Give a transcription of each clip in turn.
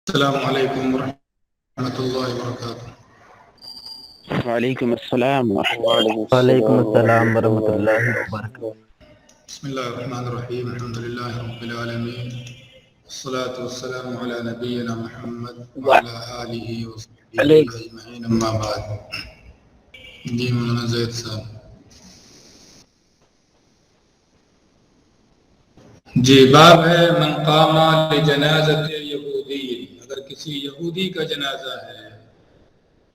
السلام علیکم ورحمۃ اللہ وبرکاتہ۔ وعلیکم السلام وعلیکم السلام ورحمۃ اللہ وبرکاتہ۔ بسم اللہ الرحمن الرحیم، الحمد للہ رب العالمین، والصلاة والسلام علی نبینا محمد وعلی آلہ وصحبہ اجمعین، اما بعد۔ جی مولانا زید صاحب جی، باب ہے من قام لجنازۃ یہودی، اگر کسی یہودی کا جنازہ ہے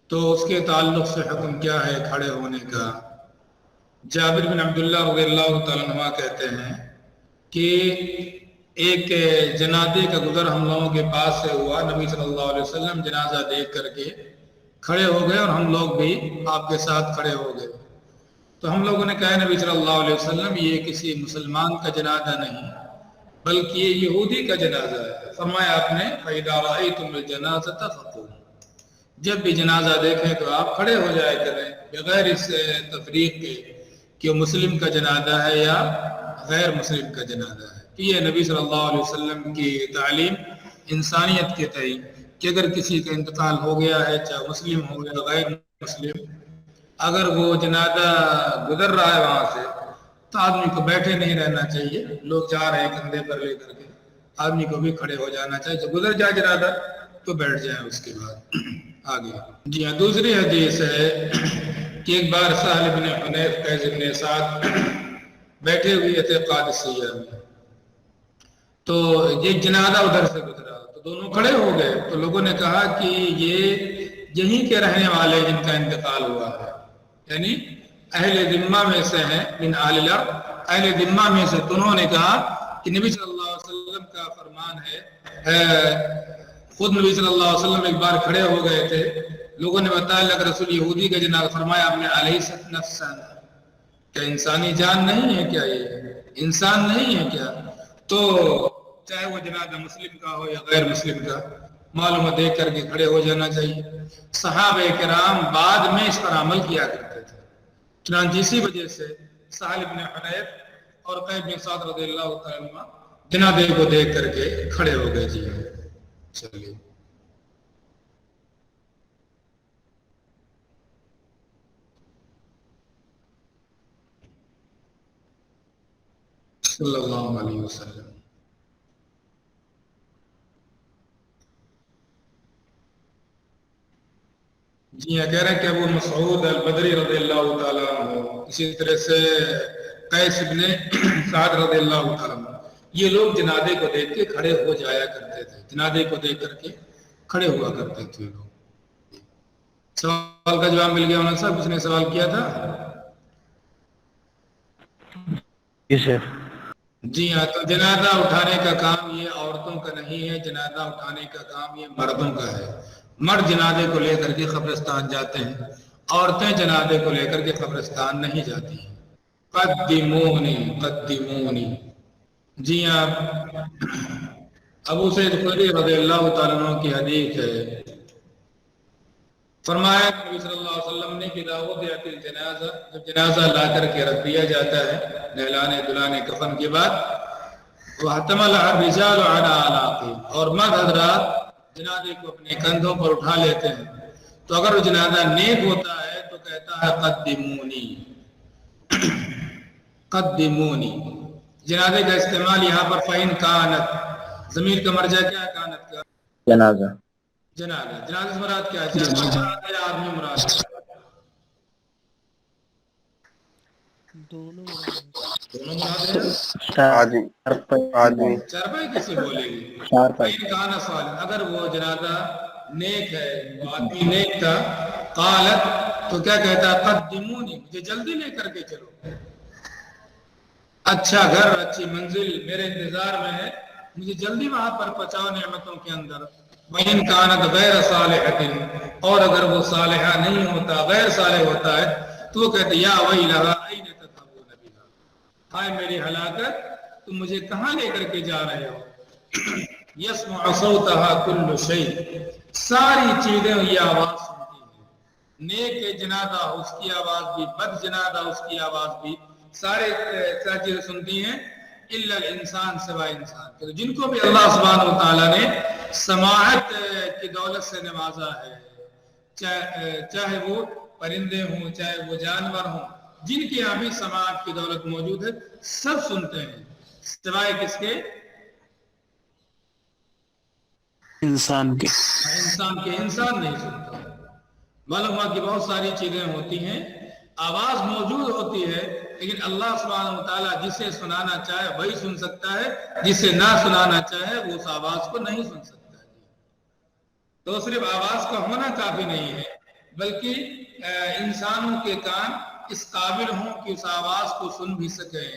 تو اس کے تعلق سے حکم کیا ہے کھڑے ہونے کا۔ جابر بن عبداللہ رضی اللہ تعالیٰ عنہ کہتے ہیں کہ ایک جنازے کا گزر ہم لوگوں کے پاس سے ہوا، نبی صلی اللہ علیہ وسلم جنازہ دیکھ کر کے کھڑے ہو گئے اور ہم لوگ بھی آپ کے ساتھ کھڑے ہو گئے۔ تو ہم لوگوں نے کہا نبی صلی اللہ علیہ وسلم یہ کسی مسلمان کا جنازہ نہیں بلکہ یہ یہودی کا جنازہ ہے۔ فرمایا آپ نے فَإِذَا رَأَيْتُمُ الْجَنَازَةَ فَقُومُوا، جب بھی جنازہ دیکھیں تو آپ کھڑے ہو جائے کریں، بغیر اس تفریق کے کہ وہ مسلم کا جنازہ ہے یا غیر مسلم کا جنازہ ہے۔ کہ یہ نبی صلی اللہ علیہ وسلم کی تعلیم انسانیت کے تئیں کہ اگر کسی کا انتقال ہو گیا ہے، چاہے مسلم ہو یا غیر مسلم، اگر وہ جنازہ گزر رہا ہے وہاں سے تو آدمی کو بیٹھے نہیں رہنا چاہیے، لوگ جا رہے ہیں کندھے پر لے کر کے، آدمی کو بھی کھڑے ہو جانا چاہیے، جب گزر جائے جنازہ تو بیٹھ جائیں اس کے بعد آگے۔ جی ہاں، دوسری حدیث ہے کہ ایک بار سہل بن حنیف قیس بن سعد بیٹھے ہوئے تھے قادسیہ میں، تو ایک جنازہ ادھر سے گزرا تو دونوں کھڑے ہو گئے، تو لوگوں نے کہا کہ یہ یہیں کے رہنے والے جن کا انتقال ہوا ہے، یعنی اہل ذمہ میں سے ہیں، من اہل الارض، اہل ذمہ میں سے۔ تو انہوں نے کہا کہ نبی صلی اللہ علیہ وسلم کا فرمان ہے، خود نبی صلی اللہ علیہ وسلم ایک بار کھڑے ہو گئے تھے، لوگوں نے بتایا اللہ کے رسول یہودی کا جنازہ، فرمایا آپ نے الیست نفسا، کیا انسانی جان نہیں ہے کیا، یہ انسان نہیں ہے کیا؟ تو چاہے وہ جنازہ مسلم کا ہو یا غیر مسلم کا، معلومات دیکھ کر کے کھڑے ہو جانا چاہیے۔ صحابہ کرام بعد میں اس پر عمل کیا کرتے تھے، چنانچہ اسی وجہ سے سہل بن حنیف اور قیس بن سعد رضی اللہ تعالیٰ عنہ جنازے کو دیکھ کر کے کھڑے ہو گئے۔ جی چلیے، صلی اللہ علیہ وسلم۔ جی ہاں، کہہ رہے ہیں کہ ابو مسعود البدری رضی اللہ تعالیٰ عنہ، اسی طرح سے قیس بن سعد رضی اللہ تعالیٰ عنہ، یہ لوگ جنازے کو دیکھ کے کھڑے ہو جایا کرتے تھے، جنازے کو دیکھ کر کے کھڑے ہوا کرتے تھے لوگ۔ سوال کا جواب مل گیا ہونا صاحب، کس نے سوال کیا تھا؟ جی ہاں، تو جنازہ اٹھانے کا کام یہ عورتوں کا نہیں ہے، جنازہ اٹھانے کا کام یہ مردوں کا ہے۔ مرد جنازے کو لے کر کے قبرستان جاتے ہیں، عورتیں جنازے کو لے کر کے قبرستان نہیں جاتی ہیں۔ قدمونی قدمونی، جی ہاں، ابو سعید خدری رضی اللہ تعالیٰ عنہ کی حدیث ہے، فرمایا نبی صلی اللہ علیہ وسلم نے کہ وضعت الجنازہ، جب جنازہ لا کر کے رکھ دیا جاتا ہے نہلانے دلانے کفن کے بعد، وَاحْتَمَلَ الرِّجَالُ عَلَىٰ أَعْنَاقِهِمْ، اور مرد حضرات جنازے کو اپنے کندھوں پر اٹھا لیتے ہیں، تو اگر وہ جنازہ نیک ہوتا ہے تو کہتا ہے قدمونی قدمونی۔ جنازے کا استعمال یہاں پر فَإِنْ كَانَتْ، ضمیر کا مرجع کیا ہے کانت کا؟ جنازہ۔ جنازہ، جنازہ سے مراد کیا ہے؟ جنازہ مراد ہے یا آدمی مراد ہے؟ دونوں مراد دونوں مراد ہیں۔ آدمی چارپائی کیسے بولے گی؟ چارپائی۔ فَإِنْ كَانَ صَالِحًا، اگر وہ جنازہ نیک ہے، وہ آدمی نیک تھا، قالت، تو کیا کہتا ہے؟ قدمونی، مجھے جلدی لے کر کے چلو، اچھا گھر اچھی منزل میرے انتظار میں ہے، مجھے جلدی وہاں پر پہنچاؤ نعمتوں کے اندر۔ وَإِنْ كَانَتْ غَيْرَ صَالِحَةٍ، اور اگر وہ صالحہ نہیں ہوتا، غیر صالح ہوتا ہے، تو وہ کہتے یا وَيْلَهَا أَيْنَ تَذْهَبُونَ بِهَا، ہائے میری ہلاکت، تم مجھے کہاں لے کر کے جا رہے ہو؟ يَسْمَعُ صَوْتَهَا كُلُّ شَيْءٍ، ساری چیزیں یہ آواز سنتی ہیں، نیک جنازہ اس کی آواز بھی، بد جنازہ اس کی آواز بھی، سارے چیزیں سنتی ہیں، الا الانسان، سوائے انسان کے، جن کو بھی اللہ سبحانہ و تعالیٰ نے سماعت کی دولت سے نوازا ہے، چاہے وہ پرندے ہوں، چاہے وہ جانور ہوں، جن کے یہاں بھی سماعت کی دولت موجود ہے، سب سنتے ہیں، سوائے کس کے؟ انسان کے۔ انسان نہیں سنتا۔ معلوم ہوا کہ بہت ساری چیزیں ہوتی ہیں، آواز موجود ہوتی ہے، لیکن اللہ سبحانہ وتعالیٰ جسے سنانا چاہے وہی سن سکتا ہے، جسے نہ سنانا چاہے وہ اس آواز کو نہیں سن سکتا۔ تو صرف آواز کا ہونا کافی نہیں ہے، بلکہ انسانوں کے کان اس قابل ہوں کہ اس آواز کو سن بھی سکیں۔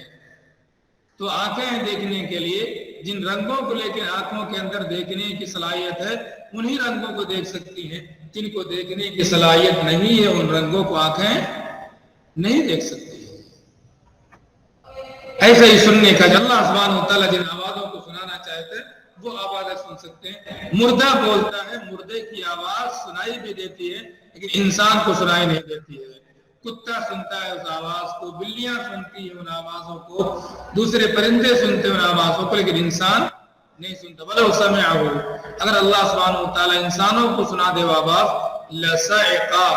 تو آنکھیں دیکھنے کے لیے جن رنگوں کو لے کے آنکھوں کے اندر دیکھنے کی صلاحیت ہے، انہی رنگوں کو دیکھ سکتی ہیں۔ جن کو دیکھنے کی صلاحیت نہیں ہے، ان رنگوں کو آنکھیں نہیں دیکھ سکتی۔ ایسے ہی سننے کا اللہ سبحانہ وتعالیٰ جن آوازوں کو سنانا چاہتے ہیں وہ آوازیں سن سکتے ہیں۔ مردہ بولتا ہے، مردے کی آواز سنائی بھی دیتی ہے، لیکن انسان کو سنائی نہیں دیتی ہے۔ کتا سنتا ہے اس آواز کو، بلیاں سنتی ہیں ان آوازوں کو، دوسرے پرندے سنتے ہیں ان آوازوں کو، لیکن انسان نہیں سنتا۔ وَلَوْ سَمِعَهُ، اگر اللہ سبحانہ وتعالیٰ انسانوں کو سنا دے وہ آواز، لَصَعِقَا،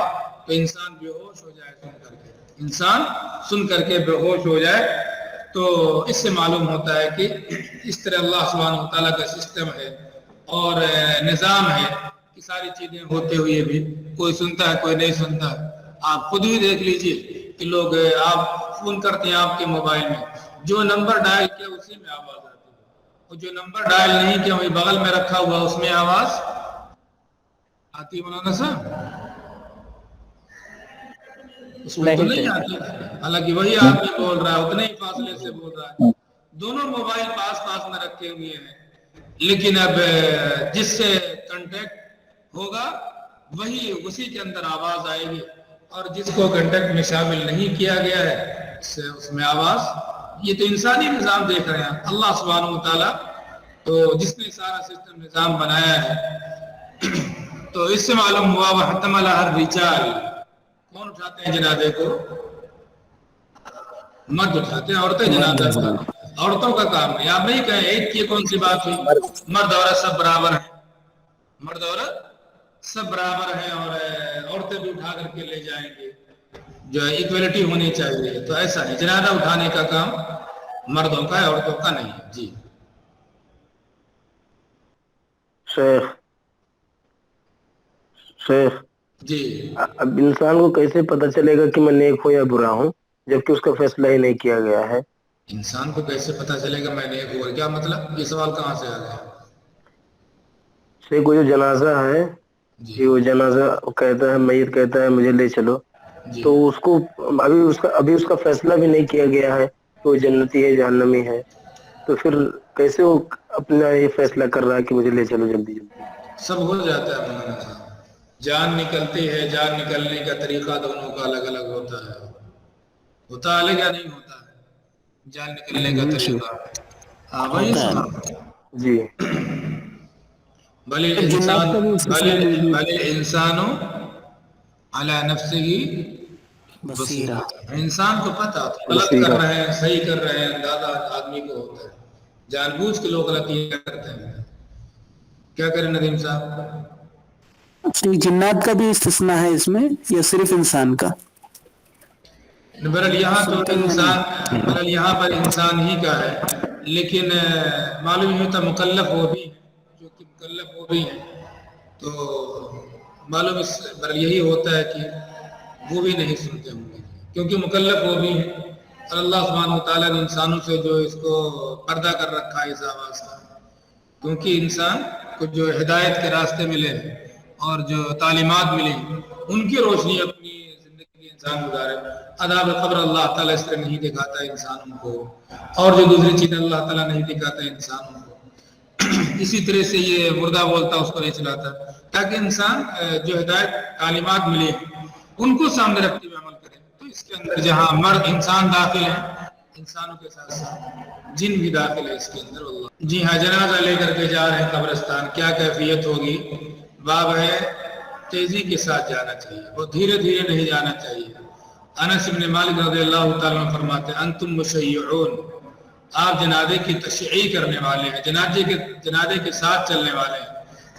تو انسان بے ہوش ہو جائے سن کر کے، انسان سن کر کے بے ہوش ہو جائے۔ تو اس سے معلوم ہوتا ہے کہ اس طرح اللہ سبحانہ وتعالیٰ کا سسٹم ہے اور نظام ہے کہ ساری چیزیں ہوتے ہوئے بھی کوئی سنتا ہے کوئی نہیں سنتا ہے۔ آپ خود ہی دیکھ لیجئے کہ لوگ، آپ فون کرتے ہیں آپ کے موبائل میں، جو نمبر ڈائل کیا اسی میں آواز آتی ہے، اور جو نمبر ڈائل نہیں کیا وہی بغل میں رکھا ہوا اس میں آواز آتی ہے۔ مولانا صاحب اس میں تو نہیں آتی، حالانکہ وہی آدمی بول رہا ہے، اتنے ہی فاصلے سے بول رہا ہے، دونوں موبائل پاس پاس میں رکھے ہوئے ہیں، لیکن اب جس سے کنٹیکٹ ہوگا وہی اسی کے اندر آواز آئے گی، اور جس کو کنٹیکٹ میں شامل نہیں کیا گیا ہے اس میں آواز۔ یہ تو انسانی نظام دیکھ رہے ہیں اللہ سبحانہ وتعالیٰ، تو جس نے سارا سسٹم نظام بنایا ہے، تو اس سے معلوم ہوا وَحَتَّمَلَ الرِّجَالِ، کون اٹھاتے ہیں جنازے کو؟ مرد اٹھاتے ہیں، عورتیں جنازہ کا، عورتوں کا کام ہے۔ آپ نہیں کہیں ایک کی کون سی بات ہوئی، مرد عورت سب برابر ہیں، مرد عورت سب برابر ہیں، اور عورتیں بھی اٹھا کر کے لے جائیں گے، جو ہے ایکویلٹی ہونی چاہیے، تو ایسا نہیں، جنازہ اٹھانے کا کام مردوں کا ہے، عورتوں کا نہیں ہے۔ جی شیخ جی، اب انسان کو کیسے پتہ چلے گا کہ میں نیک ہوں یا برا ہوں جبکہ اس کا فیصلہ ہی نہیں کیا گیا ہے؟ انسان کو کیسے پتہ چلے گا میں نیک ہوں؟ کیا مطلب؟ یہ سوال کہاں سے آ گیا؟ شیخ وہ جو جنازہ ہے، جی کہ وہ جنازہ کہتا ہے، میت کہتا ہے مجھے لے چلو، جی، تو اس کو ابھی اس کا فیصلہ بھی نہیں کیا گیا ہے کہ وہ جنتی ہے جہنمی ہے، تو پھر کیسے وہ اپنا یہ فیصلہ کر رہا ہے کہ مجھے لے چلو جلدی جلدی؟ سب ہو جاتا ہے مولانا صاحب، جان نکلتی ہے، جان نکلنے کا طریقہ دونوں کا الگ الگ ہوتا ہے، ہوتا الگ یا نہیں ہوتا ہے جان نکلنے کا طریقہ؟ ہاں وہی سنا، جی بھلے جنات انسان کا بھی بھلے انسانو علی نفسہ بصیرہ۔ بصیرہ، انسان کو پتہ ہوتا ہے غلط کر رہے ہیں صحیح کر رہے ہیں، اندازہ آدمی کو ہوتا ہے، جان بوجھ کے لوگ غلطیاں کرتے ہیں۔ کیا کریں ندیم صاحب؟ جنات کا بھی استثناء ہے اس میں یا صرف انسان کا؟ برحال یہاں تو سنتے ہیں انسان، نہیں؟ برحال یہاں پر انسان ہی کا ہے، لیکن معلوم یہ ہوتا مکلف وہ بھی ہیں، جو کہ مکلف وہ بھی ہیں، تو معلوم اس برحال یہی ہوتا ہے کہ وہ بھی نہیں سنتے ہوں گے، کیونکہ مکلف وہ بھی ہیں، اور اللہ سبحانہ وتعالیٰ نے انسانوں سے جو اس کو پردہ کر رکھا ہے اس آواز کا، کیونکہ انسان کو جو ہدایت کے راستے ملے اور جو تعلیمات ملی ان کی روشنی اپنی زندگی انسان گزارے۔ عذاب قبر اللہ تعالیٰ اس طرح نہیں دکھاتا ہے انسانوں کو، اور جو دوسری چیزیں اللہ تعالیٰ نہیں دکھاتا ہے انسانوں کو، اسی طرح سے یہ مردہ بولتا اس کو نہیں چلاتا، تاکہ انسان جو ہدایت تعلیمات ملے ان کو سامنے رکھتے ہوئے عمل کرے۔ تو اس کے اندر جہاں مرد انسان داخل ہے، انسانوں کے ساتھ ساتھ جن بھی داخل ہے اس کے اندر۔ اللہ جی ہاں، جنازہ لے کر کے جا رہے ہیں قبرستان، کیا کیفیت ہوگی؟ باب ہے تیزی کے ساتھ جانا چاہیے اور دھیرے دھیرے نہیں جانا چاہیے۔ انس بن مالک رضی اللہ تعالیٰ عنہ فرماتے ہیں انتم مشیعون، آپ جنازے کی تشییع کرنے والے ہیں، جنازے کے ساتھ چلنے والے ہیں۔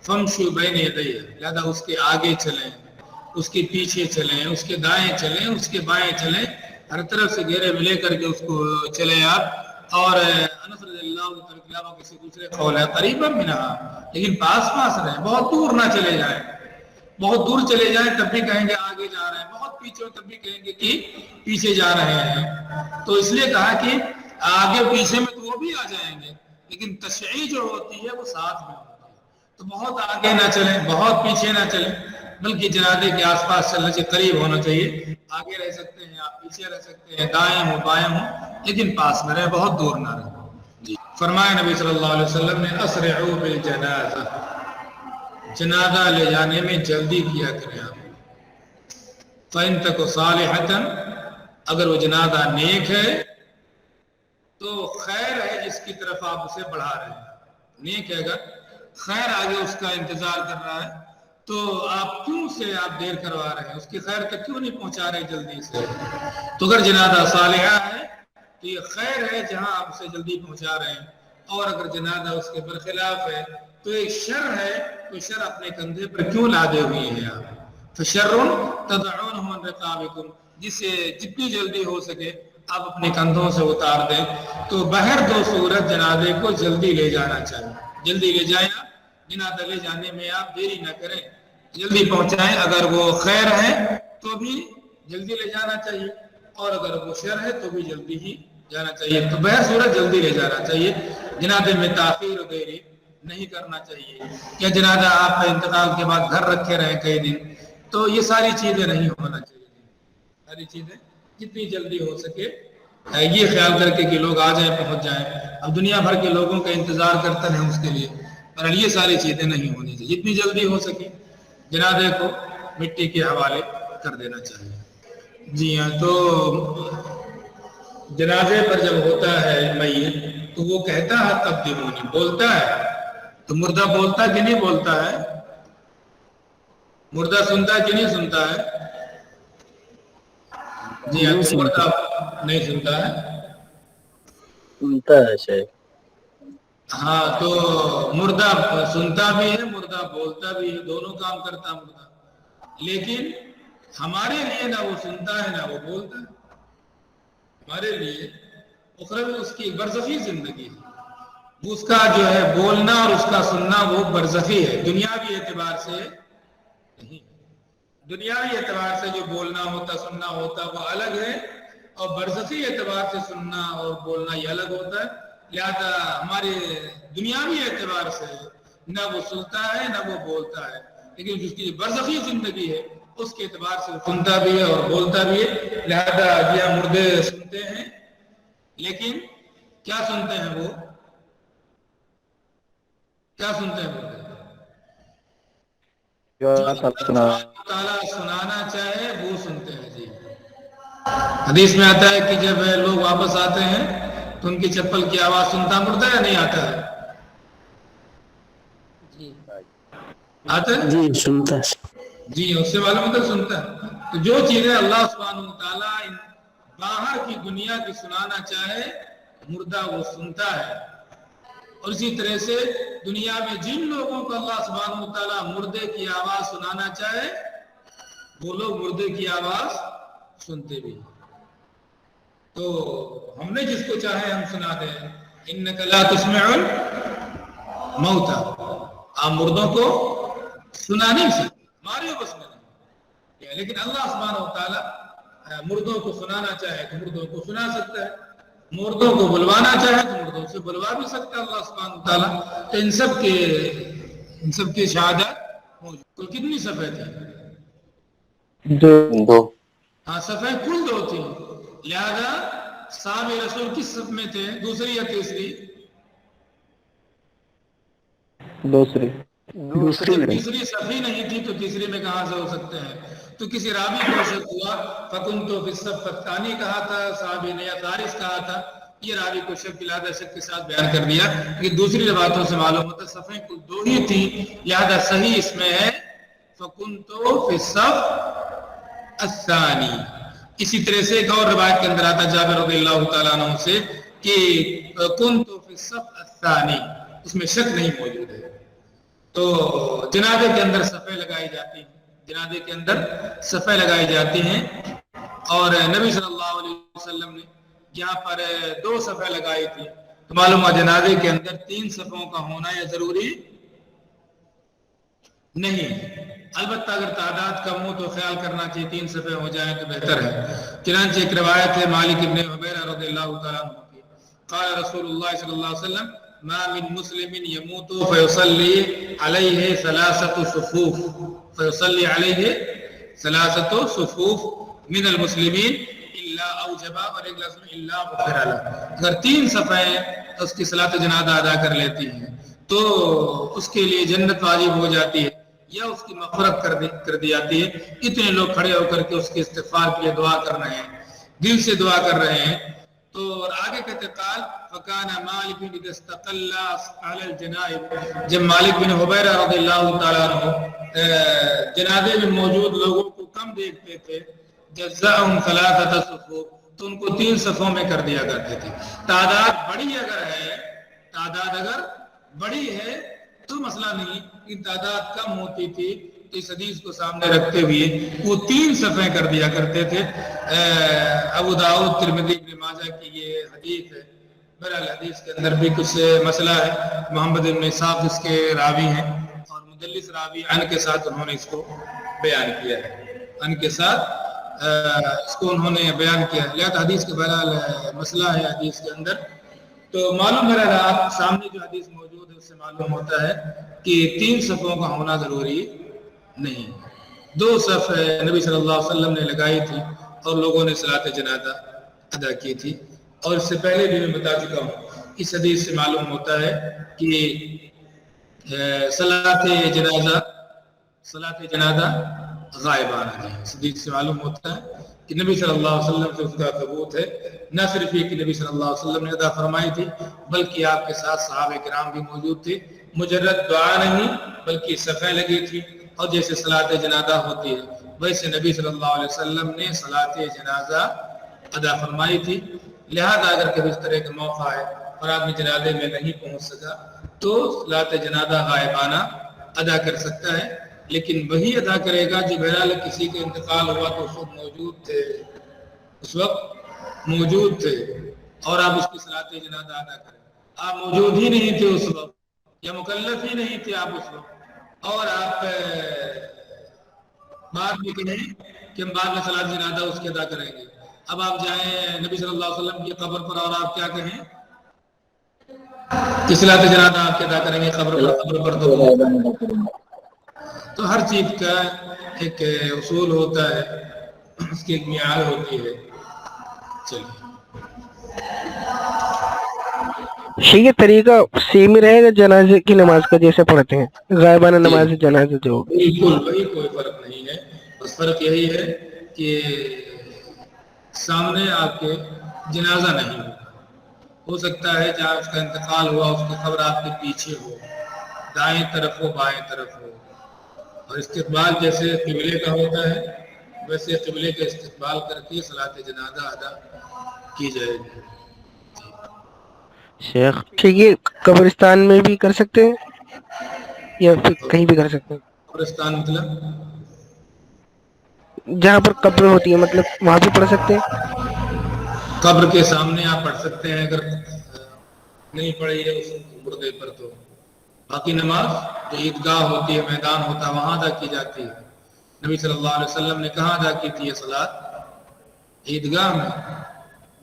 فمشوا بین یدیہ، لہذا اس کے آگے چلیں، اس کے پیچھے چلیں، اس کے دائیں چلیں، اس کے بائیں چلیں، ہر طرف سے گھیرے میں لے کر کے اس کو چلیں آپ. اور انس رضی اللہ عنہ کے علاوہ کسی دوسرے قول ہے قریبا منہا، لیکن پاس پاس رہیں، بہت دور نہ چلے جائیں. بہت دور چلے جائیں تب بھی کہیں گے آگے جا رہے ہیں، بہت پیچھے ہو تب بھی کہیں گے کہ پیچھے جا رہے ہیں. تو اس لیے کہا کہ آگے پیچھے میں تو وہ بھی آ جائیں گے، لیکن تشریع جو ہوتی ہے وہ ساتھ میں ہوتی ہے. تو بہت آگے نہ چلیں، بہت پیچھے نہ چلیں، بلکہ جنازے کے آس پاس چلنے سے قریب ہونا چاہیے. آگے رہ سکتے ہیں آپ، پیچھے رہ سکتے ہیں، دائیں ہو بائیں ہو، لیکن پاس میں رہیں، بہت دور نہ رہیں. جی فرمایا نبی صلی اللہ علیہ وسلم نے اسرعوا بالجنازہ، جنازہ لے جانے میں جلدی کیا کریں آپ. فَإِن تَكُ صَالِحَةً، اگر وہ جنازہ نیک ہے تو خیر ہے جس کی طرف آپ اسے بڑھا رہے ہیں. نیک ہے، اگر خیر آگے اس کا انتظار کر رہا ہے تو آپ کیوں سے آپ دیر کروا رہے ہیں، اس کی خیر تک کیوں نہیں پہنچا رہے جلدی سے. تو اگر جنازہ صالحہ ہے تو یہ خیر ہے جہاں آپ اسے جلدی پہنچا رہے ہیں. اور اگر جنازہ اس کے برخلاف ہے تو ایک شر ہے، تو شر اپنے کندھے پر کیوں لادے ہوئے ہیں آپ. فشر تدعونہ عن رقابکم، جسے جتنی جلدی ہو سکے آپ اپنے کندھوں سے اتار دیں. تو بہر دو صورت جنازے کو جلدی لے جانا چاہیے. جلدی لے جائیں آپ، جنازہ لے جانے میں آپ دیری نہ کریں، جلدی پہنچائیں. اگر وہ خیر ہے تو بھی جلدی لے جانا چاہیے، اور اگر وہ شر ہے تو بھی جلدی ہی جانا چاہیے. تو بہر صورت جلدی لے جانا چاہیے، جنازے میں تاخیر و دیری نہیں کرنا چاہیے. یا جنازہ آپ کا انتقال کے بعد گھر رکھے رہیں کئی دن، تو یہ ساری چیزیں نہیں ہونا چاہیے. ساری چیزیں جتنی جلدی ہو سکے یہ خیال کر کے کہ لوگ آ جائیں، پہنچ جائیں. اب دنیا بھر کے لوگوں کا انتظار کرتے ہیں اس کے لیے، اور یہ ساری چیزیں نہیں ہونی چاہیے. جتنی جلدی ہو سکے جنازے کو مٹی کے حوالے کر دینا چاہیے. جی ہاں، تو جنازے پر جب ہوتا ہے میت تو وہ کہتا ہے قدمونی، بولتا ہے. تو مردہ بولتا کہ نہیں بولتا ہے؟ مردہ سنتا ہے کہ نہیں سنتا ہے؟ جی ہاں، نہیں تو سنتا. مردہ نہیں سنتا ہے. سنتا ہے شاید. ہاں، تو مردہ سنتا بھی ہے، مردہ بولتا بھی ہے، دونوں کام کرتا ہے مردہ. لیکن ہمارے لیے نہ وہ سنتا ہے نہ وہ بولتا ہے. ہمارے لیے اخروی اس کی برزخی زندگی ہے. اس کا جو ہے بولنا اور اس کا سننا وہ برزخی ہے، دنیاوی اعتبار سے نہیں. دنیاوی اعتبار سے جو بولنا ہوتا سننا ہوتا وہ الگ ہے، اور برزخی اعتبار سے سننا اور بولنا یہ الگ ہوتا ہے. لہذا ہمارے دنیاوی اعتبار سے نہ وہ سنتا ہے نہ وہ بولتا ہے، لیکن جس کی برزخی زندگی ہے اس کے اعتبار سے سنتا بھی ہے اور بولتا بھی ہے. لہذا یہ مردے سنتے ہیں، لیکن کیا سنتے ہیں وہ؟ کیا سنتے ہیں مردے؟ جو اللہ سبحانہ وتعالیٰ سنانا چاہے وہ سنتے ہیں. جی حدیث میں آتا ہے کہ جب لوگ واپس آتے ہیں تو ان کی چپل کی آواز سنتا مردہ یا نہیں آتا ہے؟ آتا ہے؟ جی سنتا ہے. جی اس سے معلوم ہوتا ہے سنتا ہے. تو جو چیزیں اللہ سبحانہ وتعالیٰ باہر کی دنیا کی سنانا چاہے مردہ وہ سنتا ہے. اور اسی طرح سے دنیا میں جن لوگوں کو اللہ سبحانہ وتعالیٰ مردے کی آواز سنانا چاہے وہ لوگ مردے کی آواز سنتے بھی ہیں. تو ہم نے جس کو چاہے ہم سنا دیں. انک لا تسمع الموتى، آپ مردوں کو سنا نہیں سکتے، ہمارے بس میں نہیں. لیکن اللہ سبحانہ وتعالیٰ مردوں کو سنانا چاہے تو مردوں کو سنا سکتا ہے، مردوں کو بلوانا چاہے تو مردوں سے بلوا بھی سکتا ہے اللہ سبحانہ وتعالیٰ. تو ان سب کی شہادت موجود. کل کتنی صفحے تھیں؟ دو. ہاں، صفحے کل 2 تھی. لہذا صحابہ رسول کس صف میں تھے، دوسری یا تیسری؟ دوسری. جب تیسری صفحی نہیں تھی تو تیسری میں کہاں سے ہو سکتے ہیں؟ تو کسی راوی کو شک ہوا، فَكُنْتُ فِي الصَّفِّ الثَّانِي کہا تھا صحابی نے، یا ثالث کہا تھا. یہ راوی کو شک لہذا شک کے ساتھ بیان کر دیا کہ دوسری روایتوں سے معلوم ہوتا ہے صفحیں کل 2 ہی تھی. لہذا صحیح اس میں ہے فَكُنْتُ فِي الصَّفِّ الثَّانِي. اسی طرح سے ایک اور روایت کے اندر آتا جابر رضی اللہ تعالیٰ عنہ سے کہ كُنْتُ فِي الصَّفِّ الثَّانِي، اس میں شک نہیں موجود ہے. تو جنازے کے اندر صفیں لگائی جاتی ہیں، جنازے کے اندر صفیں لگائی جاتی ہیں، اور نبی صلی اللہ علیہ وسلم نے یہاں پر 2 صفیں لگائی تھی، تو معلوم ہے جنازے کے اندر 3 صفوں کا ہونا یہ ضروری نہیں ہے۔ البتہ اگر تعداد کم ہو تو خیال کرنا چاہیے 3 صفیں ہو جائیں تو بہتر ہے۔ چنانچہ ایک روایت ہے مالک ابن حبیرہ رضی اللہ تعالیٰ عنہ کی، قال رسول اللہ صلی اللہ علیہ وسلم ما من مسلم يموت فيصلي عليه 3 صفوف فيصلي عليه 3 صفوف من المسلمین الا اوجب اور ایک لفظ میں الا غفر له، اگر 3 صفیں اس کی صلاۃ جنازہ ادا کر لیتی ہیں تو اس کے لیے جنت واجب ہو جاتی ہے یا اس کی مغفرت کر دی جاتی ہے۔ اتنے لوگ کھڑے ہو کر کے اس کے استغفار کے لیے دعا کر رہے ہیں، دل سے دعا کر رہے ہیں۔ تو اور آگے کہتے قال فکان مالک بن استقل علی الجنائز، جب مالک بن حبیرہ رضی اللہ تعالیٰ عنہ جنازے میں موجود لوگوں کو کم دیکھتے تھے، جزاهم 3 صفوف، تو ان کو 3 صفوں میں کر دیا کرتے تھے۔ تعداد اگر بڑی ہے تو مسئلہ نہیں، ان تعداد کم ہوتی تھی تو اس حدیث کو سامنے رکھتے ہوئے وہ 3 صفیں کر دیا کرتے تھے۔ ابو داؤد، ترمذی، ابن ماجہ کی یہ حدیث ہے۔ بہرحال حدیث کے اندر بھی کچھ مسئلہ ہے، محمد بن اسحاق اس کے راوی ہیں اور مدلس راوی ان کے ساتھ انہوں نے اس کو بیان کیا ہے، ان کے ساتھ اس کو انہوں نے بیان کیا ہے، لہذا حدیث کے بہرحال مسئلہ ہے حدیث کے اندر۔ تو معلوم ہے آپ سامنے جو حدیث موجود ہے اس سے معلوم ہوتا ہے کہ 3 صفوں کا ہونا ضروری نہیں، 2 صف نبی صلی اللہ علیہ وسلم نے لگائی تھی اور لوگوں نے صلاۃ جنازہ ادا کی تھی، اور اس سے پہلے بھی میں بتا چکا ہوں، اس حدیث سے معلوم ہوتا ہے کہ صلاۃ جنازہ غائبانہ ہے۔ اس حدیث سے معلوم ہوتا ہے کہ نبی صلی اللہ علیہ وسلم سے اس کا ثبوت ہے، نہ صرف یہ کہ نبی صلی اللہ علیہ وسلم نے ادا فرمائی تھی بلکہ آپ کے ساتھ صحابہ کرام بھی موجود تھے، مجرد دعا نہیں بلکہ صفیں لگی تھی، اور جیسے صلاۃ جنازہ ہوتی ہے ویسے نبی صلی اللہ علیہ وسلم نے صلاۃ جنازہ ادا فرمائی تھی۔ لہذا اگر کبھی اس طرح کا موقع ہے اور آدمی جنازے میں نہیں پہنچ سکا تو صلاۃ جنازہ غائبانہ ادا کر سکتا ہے، لیکن وہی ادا کرے گا جو بہرحال کسی کا انتقال ہوا تو اس وقت موجود تھے اور آپ اس کی صلاۃ جنازہ ادا کریں۔ آپ موجود ہی نہیں تھے اس وقت یا مکلف ہی نہیں تھے آپ اس وقت، اور آپ بعد میں کہیں کہ ہم بعد میں صلاۃ جنازہ اس کے ادا کریں گے۔ اب آپ جائیں نبی صلی اللہ علیہ وسلم کی قبر پر اور آپ کیا کہیں کہ صلاۃ جنازہ آپ کے ادا کریں گے قبر پر تو ہر چیز کا ایک اصول ہوتا ہے، اس کی ایک معیار ہوتی ہے۔ چلیے یہ طریقہ سیم ہی رہے گا جنازے کی نماز کا جیسے پڑھتے ہیں، غائبانہ نماز جنازہ جو بالکل وہی، کوئی فرق نہیں ہے، بس فرق یہی ہے کہ سامنے آپ کے جنازہ نہیں ہو سکتا ہے جہاں اس کا انتقال ہوا اس کی خبر آپ کے پیچھے ہو، دائیں طرف ہو بائیں طرف ہو، اور استقبال جیسے قبلے کا ہوتا ہے ویسے قبلے کا استقبال کر کے صلاۃ جنازہ ادا کی جائے گی۔ شیخ ٹھیک ہے، قبرستان میں بھی کر سکتے ہیں یا پھر کہیں بھی کر سکتے ہیں؟ قبرستان مطلب جہاں پر قبر ہوتی ہے مطلب وہاں بھی پڑھ سکتے ہیں؟ قبر کے سامنے آپ پڑھ سکتے ہیں اگر نہیں پڑھی ہے اس مردے پر، تو باقی نماز جو عیدگاہ ہوتی ہے، میدان ہوتا ہے، وہاں ادا کی جاتی ہے۔ نبی صلی اللہ علیہ وسلم نے کہاں ادا کی تھی یہ صلاۃ؟ عیدگاہ میں،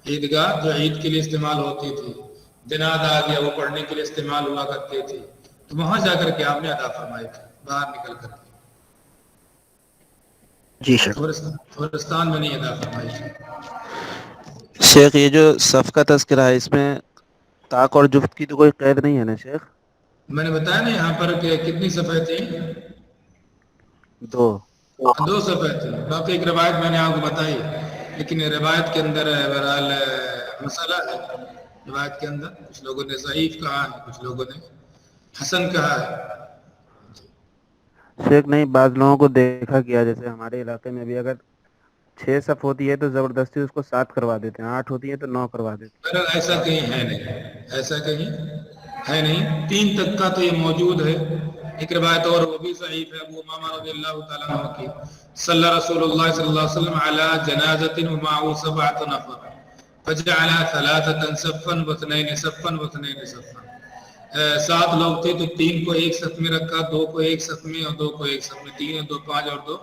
عیدگاہ جو عید کے لیے استعمال ہوتی تھی، جنازہ آ گیا وہ پڑھنے کے لیے استعمال ہوا کرتے تھے، تو وہاں جا کر کے آپ نے ادا فرمائی تھی باہر نکل کر کے، جی شیخ۔ قبرستان میں نہیں ادا فرمائی تھی۔ شیخ یہ جو صف کا تذکرہ ہے اس میں طاق اور جفت کی تو کوئی قید نہیں ہے نا شیخ؟ میں نے بتایا نا یہاں پر کہ کتنی صفحیں تھیں، 2 صفحیں تھیں، باقی ایک روایت میں نے آپ کو بتائی، لیکن روایت کے اندر بہرحال مسئلہ ہے، روایت کے اندر کچھ لوگوں نے ضعیف کہا ہے، کچھ لوگوں نے حسن کہا ہے۔ شیخ نہیں، بعض لوگوں کو دیکھا گیا جیسے ہمارے علاقے میں بھی اگر 6 صف ہوتی ہے تو زبردستی اس کو 7 کروا دیتے ہیں، 8 ہوتی ہے تو 9 کروا دیتے ہیں۔ بہرحال ایسا کہیں ہے نہیں، ایسا کہیں ہے نہیں، 3 تک کا تو یہ موجود ہے ایک روایت اور وہ بھی ضعیف ہے ابو امامہ رضی اللہ تعالیٰ عنہ کی، صلی رسول اللہ صلی اللہ علیہ وسلم علی جنازۃ ومعه 7 نفر فجعل 3 صفا واثنين صفا واثنين صفا، 7 لوگ تھے تو 3 کو ایک صف میں رکھا، 2 کو ایک صف میں اور 2 کو ایک صف میں، 3 اور 2 5 اور 2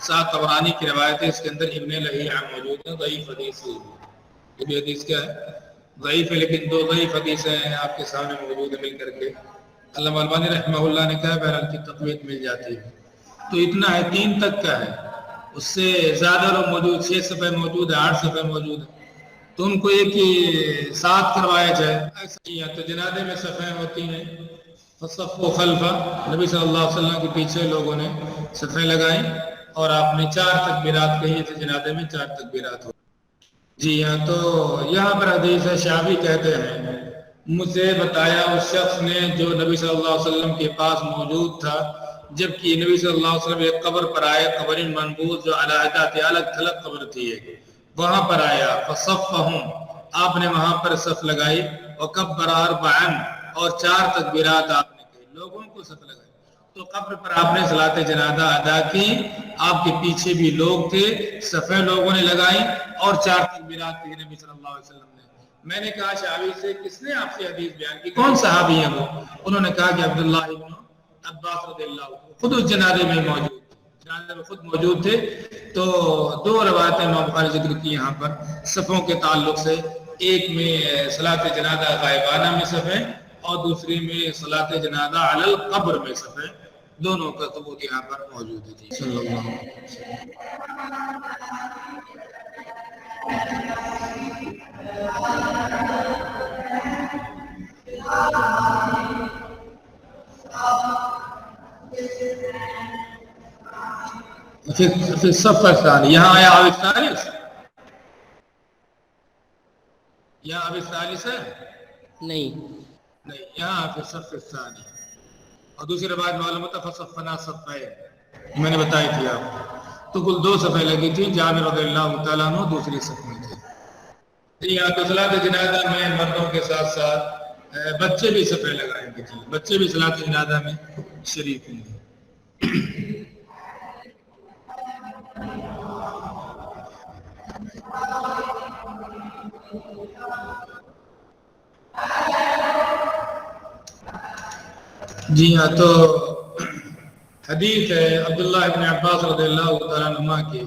7۔ طبرانی کی روایت ہے، اس کے اندر ابن لہیعہ موجود ہے، ضعیف حدیث ہے یہ بھی۔ حدیث کیا ہے؟ ضعیف ہے، لیکن 2 ضعیف حدیثیں ہیں آپ کے سامنے موجود ہیں مل کر کے۔ علامہ البانی رحمہ اللہ نے کہا بہرحال کی تقویت مل جاتی ہے۔ تو اتنا ہے، 3 تک کا ہے، اس سے زیادہ لوگ موجود، 6 صفحے موجود ہے، 8 صفحے موجود ہے، تو ان کو ایک ہی ساتھ کروایا جائے ایسا ہی ہے۔ تو جنازے میں صفحیں ہوتی ہیں، فصف و خلفہ، نبی صلی اللہ علیہ وسلم کے پیچھے لوگوں نے صفحیں لگائیں اور آپ نے 4 تکبیرات کہی تھے، جنازے میں 4 تکبیرات ہو۔ جی ہاں، تو یہاں پر حدیث ہے، شعبی کہتے ہیں مجھے بتایا اس شخص نے جو نبی صلی اللہ علیہ وسلم کے پاس موجود تھا، جبکہ نبی صلی اللہ علیہ وسلم ایک قبر پر آئے، قبر منبوذ جو علیحدہ تھی، الگ تھلگ قبر تھی ایک، وہاں پر آیا، فصفہم، آپ نے وہاں پر صف لگائی، وکبر 4 اور 4 تکبیرات آپ نے کہی، لوگوں کو صف لگائی۔ تو قبر پر آپ نے صلاۃ جنازہ ادا کی، آپ کے پیچھے بھی لوگ تھے، صفیں لوگوں نے لگائیں اور 4 تکبیرات کہی نبی صلی اللہ علیہ وسلم نے۔ میں نے کہا شعبی سے کس نے آپ سے حدیث بیان کی، کون صحابی ہیں وہ؟ انہوں نے کہا کہ عبداللہ ابن عباس رضی اللہ عنہ، خود اس جنازے میں موجود تھے، جنازے میں خود موجود تھے۔ تو 2 روایتیں امام بخاری ذکر کی یہاں پر صفوں کے تعلق سے، ایک میں صلاۃ جنازہ غائبانہ میں صفیں اور دوسری میں صلاۃ جنازہ علی القبر میں صفیں، دونوں کا ثبوت یہاں پر موجود ہے۔ جی صلی اللہ علیہ وسلم۔ پھر صف الثانی، یہاں آیا اب الثالث، یہاں اب الثالث ہے نہیں، یہاں پھر صف الثانی۔ اور دوسری روایت معلوم ہوتا فصفنا صفین، میں نے بتائی تھی آپ کو، تو کل 2 صفیں لگی تھی، جابر رضی اللہ تعالیٰ عنہ دوسری صف میں تھے۔ یہاں تو صلاۃ جنازہ میں مردوں کے ساتھ ساتھ بچے بھی صفیں لگائیں گے، جی بچے بھی صلاۃ جنازہ میں شریک ہوں گے۔ جی ہاں، تو حدیث ہے عبداللہ ابن عباس رضی اللہ تعالیٰ عنہ کی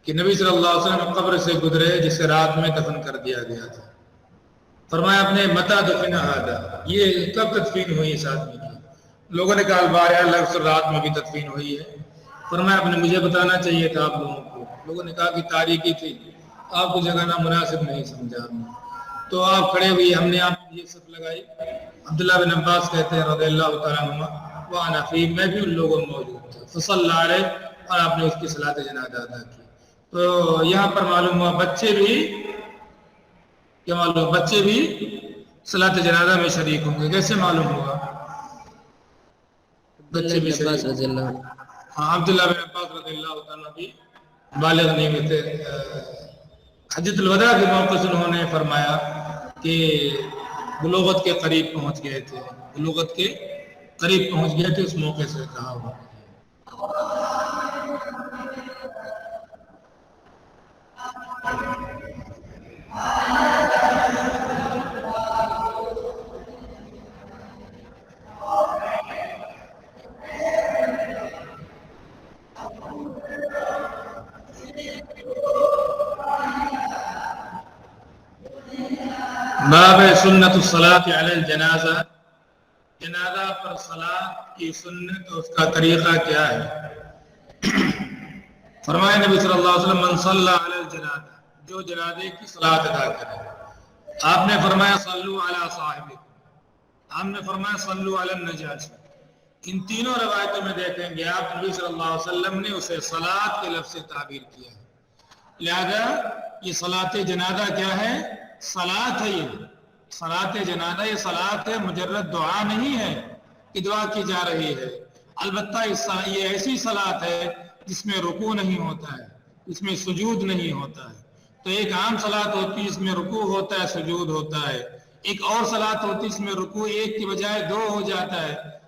کہ نبی صلی اللہ علیہ وسلم قبر سے گزرے جسے رات میں دفن کر دیا گیا تھا۔ فرمایا اپنے متى دفن هذا، یہ کب تدفین ہوئی اس آدمی کی؟ لوگوں نے کہا البارحہ، لفظ رات میں بھی تدفین ہوئی ہے۔ فرمایا اپنے مجھے بتانا چاہیے تھا آپ لوگوں کو۔ لوگوں نے کہا کہ تاریکی تھی، آپ کو جگانا مناسب نہیں سمجھا، تو آپ کھڑے ہوئی، ہم نے آپ یہ صف لگائی۔ عبداللہ بن عباس کہتے ہیں رضی اللہ تعالیٰ عنہ، وأنا فی، میں بھی ان لوگوں میں موجود تھا، فصلی علیہ، اور آپ نے اس کی صلاۃ جنازہ ادا کی۔ تو یہاں پر معلوم ہوا بچے بھی، کیا معلوم، بچے بھی صلاۃ جنازہ میں شریک ہوں گے۔ کیسے معلوم ہوا؟ بچے بھی شریک رضی اللہ عنہ، ہاں عبداللہ بن عباس رضی اللہ تعالیٰ بھی بالغ نہیں ہوئے تھے۔ حجۃ الوداع کے موقع سے انہوں نے فرمایا کہ بلوغت کے قریب پہنچ گئے تھے، بلوغت کے قریب پہنچ گئے تھے، اس موقع سے کہا ہوا۔ باب سنت الصلاۃ علی الجنازہ، جنازہ پر صلاۃ کی سنت اور اس کا طریقہ کیا ہے؟ فرمایا نبی صلی اللہ علیہ وسلم من صلی علی الجنازہ، جو جنازے کی صلاۃ ادا کرے۔ آپ نے فرمایا صلو علی صاحبکم، آپ نے فرمایا صلو علی النجاشی۔ ان تینوں روایتوں میں دیکھیں گے آپ نبی صلی اللہ علیہ وسلم نے اسے صلاۃ کے لفظ سے تعبیر کیا ہے، لہذا یہ صلاۃ جنازہ کیا ہے؟ صلاۃ ہے۔ یہ صلاۃ جنازہ، یہ صلاۃ ہے، مجرد دعا نہیں ہے کہ دعا کی جا رہی ہے۔ البتہ یہ ایسی صلاۃ ہے جس میں رکوع نہیں ہوتا ہے، اس میں سجود نہیں ہوتا ہے۔ تو ایک عام صلاۃ ہوتی ہے اس میں رکوع ہوتا ہے، سجود ہوتا ہے، ایک اور صلاۃ ہوتی ہے اس میں رکوع 1 کی بجائے 2 ہو جاتا ہے،